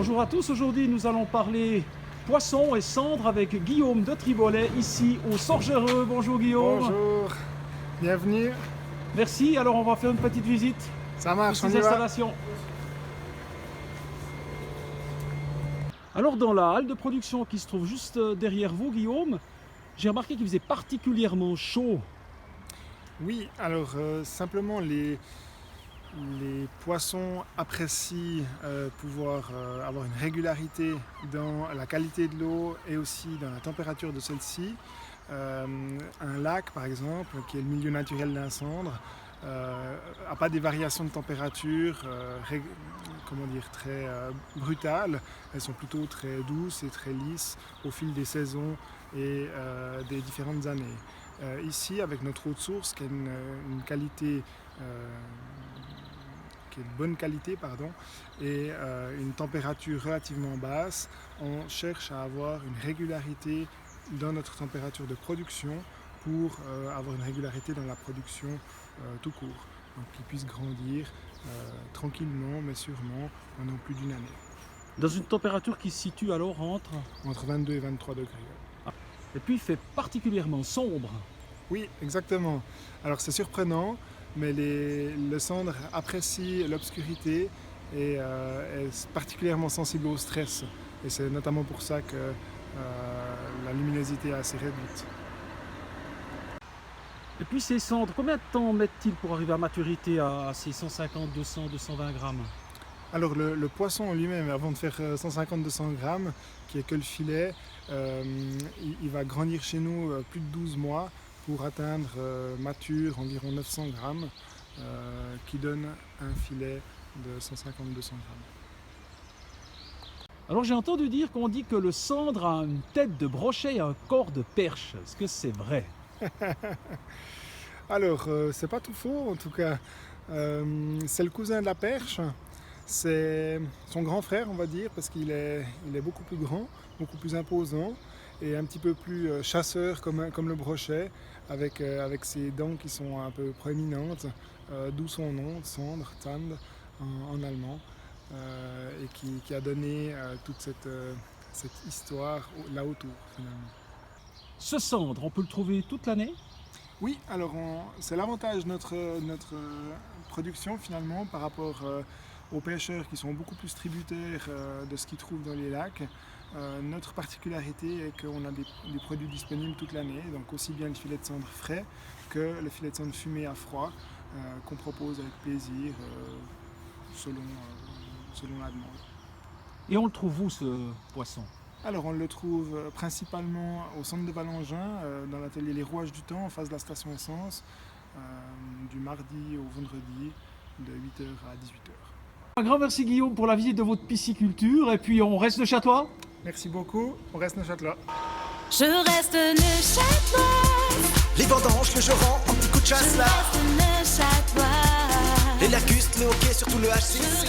Bonjour à tous, aujourd'hui nous allons parler poisson et cendres avec Guillaume de Tribolet ici au Sorgereux. Bonjour Guillaume. Bonjour, bienvenue. Merci, alors on va faire une petite visite Ça marche, de on ces y va. installations. Alors dans la halle de production qui se trouve juste derrière vous Guillaume, j'ai remarqué qu'il faisait particulièrement chaud. Oui, alors simplement les poissons apprécient pouvoir avoir une régularité dans la qualité de l'eau et aussi dans la température de celle-ci. Un lac par exemple, qui est le milieu naturel d'un cendre, n'a pas des variations de température très brutales. Elles sont plutôt très douces et très lisses au fil des saisons et des différentes années. Ici, avec notre eau de source, qui a une qualité qui est de bonne qualité, et une température relativement basse, on cherche à avoir une régularité dans notre température de production pour avoir une régularité dans la production tout court. Donc qu'ils puissent grandir tranquillement mais sûrement pendant plus d'une année. Dans une température qui se situe alors entre 22 et 23 degrés. Et puis il fait particulièrement sombre. Oui, exactement. Alors c'est surprenant, mais le cendre apprécie l'obscurité et est particulièrement sensible au stress. Et c'est notamment pour ça que la luminosité est assez réduite. Et puis ces cendres, combien de temps mettent-ils pour arriver à maturité à ces 150, 200, 220 grammes? Alors le poisson en lui-même, avant de faire 150-200 grammes, qui est que le filet, il va grandir chez nous plus de 12 mois pour atteindre mature environ 900 grammes, qui donne un filet de 150-200 grammes. Alors j'ai entendu dire qu'on dit que le cendre a une tête de brochet et un corps de perche. Est-ce que c'est vrai? Alors c'est pas tout faux en tout cas. C'est le cousin de la perche. C'est son grand frère, on va dire, parce qu'il est beaucoup plus grand, beaucoup plus imposant et un petit peu plus chasseur comme le brochet, avec ses dents qui sont un peu proéminentes, d'où son nom, Cendre, Tand en allemand, et qui a donné toute cette histoire là autour finalement. Ce cendre, on peut le trouver toute l'année? Oui, alors c'est l'avantage de notre production finalement par rapport aux pêcheurs qui sont beaucoup plus tributaires de ce qu'ils trouvent dans les lacs. Notre particularité est qu'on a des produits disponibles toute l'année, donc aussi bien le filet de cendre frais que le filet de cendre fumé à froid qu'on propose avec plaisir selon la demande. Et on le trouve où ce poisson? Alors on le trouve principalement au centre de Valangin, dans l'atelier Les Rouages du Temps, en face de la station essence, du mardi au vendredi, de 8h à 18h. Un grand merci Guillaume pour la visite de votre pisciculture et puis on reste neuchâtelois. Merci beaucoup, on reste neuchâtelois. Je reste neuchâtelois. Les vendanges, le joran, un petit coup de chasse Je là. reste neuchâtelois. Les lacustes, le hockey, surtout le HC.